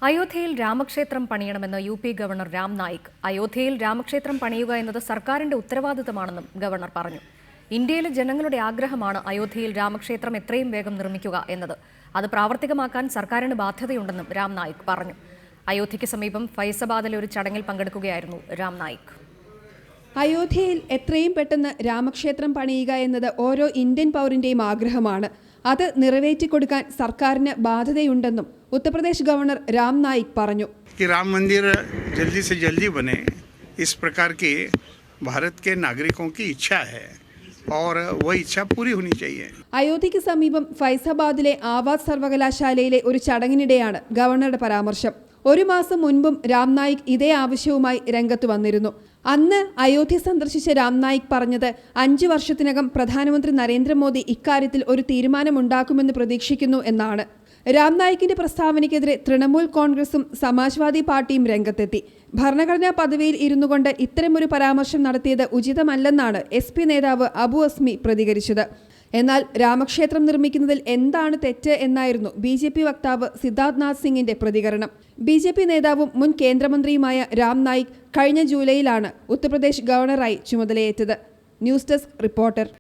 അയോധ്യയിൽ രാമക്ഷേത്രം പണിയണമെന്ന് UP. Governor Ram Naik. അയോധ്യയിൽ രാമക്ഷേത്രം പണിയുക എന്നത് സർക്കാരിന്റെ ഉത്തരവാദിത്തമാണെന്നും ഗവർണർ പറഞ്ഞു. ഇന്ത്യയിലെ ജനങ്ങളുടെ ആഗ്രഹമാണ് അയോധ്യയിൽ രാമക്ഷേത്രം എത്രയും വേഗം നിർമ്മിക്കുക എന്നത്. അത് പ്രാവർത്തികമാക്കാൻ സർക്കാരിന് ബാധ്യതയുണ്ടെന്നും രാം നായിക് പറഞ്ഞു. അയോധ്യയ്ക്ക് സമീപം ഫൈസബാദിലെ ഒരു ചടങ്ങിൽ പങ്കെടുക്കുകയായിരുന്നു രാം നായിക്. അയോധ്യയിൽ എത്രയും പെട്ടെന്ന് രാമക്ഷേത്രം പണിയുക എന്നത് ഓരോ ഇന്ത്യൻ പൗരന്റെയും ആഗ്രഹമാണ്. അത് നിറവേറ്റിക്കൊടുക്കാൻ സർക്കാരിന് ബാധ്യതയുണ്ടെന്നും ഉത്തർപ്രദേശ് ഗവർണർ രാം നായിക് പറഞ്ഞു. राम मंदिर जल्दी से जल्दी बने, इस प्रकार की भारत के नागरिकों की इच्छा है और वह इच्छा पूरी होनी चाहिए. അയോധ്യയ്ക്ക് സമീപം ഫൈസബാദിലെ ആവാസ് സർവകലാശാലയിലെ ഒരു ചടങ്ങിനിടെയാണ് ഗവർണറുടെ പരാമർശം. ഒരു മാസം മുൻപും രാം നായിക് ഇതേ ആവശ്യവുമായി രംഗത്ത് വന്നിരുന്നു. അന്ന് അയോധ്യ സന്ദർശിച്ച രാം നായിക് പറഞ്ഞത് 5 വർഷത്തിനകം പ്രധാനമന്ത്രി നരേന്ദ്രമോദി ഇക്കാര്യത്തിൽ ഒരു തീരുമാനമുണ്ടാക്കുമെന്ന് പ്രതീക്ഷിക്കുന്നു എന്നാണ്. രാം നായിക്കിന്റെ പ്രസ്താവനയ്ക്കെതിരെ തൃണമൂൽ കോൺഗ്രസും സമാജ്വാദി പാർട്ടിയും രംഗത്തെത്തി. ഭരണഘടനാ പദവിയിൽ ഇരുന്നുകൊണ്ട് ഇത്തരമൊരു പരാമർശം നടത്തിയത് ഉചിതമല്ലെന്നാണ് SP നേതാവ് അബു അസ്മി പ്രതികരിച്ചത്. എന്നാൽ രാമക്ഷേത്രം നിർമ്മിക്കുന്നതിൽ എന്താണ് തെറ്റ് എന്നായിരുന്നു BJP വക്താവ് സിദ്ധാർത്ഥ് നാഥ് സിംഗിന്റെ പ്രതികരണം. BJP നേതാവും മുൻ കേന്ദ്രമന്ത്രിയുമായ രാം നായിക് കഴിഞ്ഞ ജൂലൈയിലാണ് ഉത്തർപ്രദേശ് ഗവർണറായി ചുമതലയേറ്റത്. News desk reporter.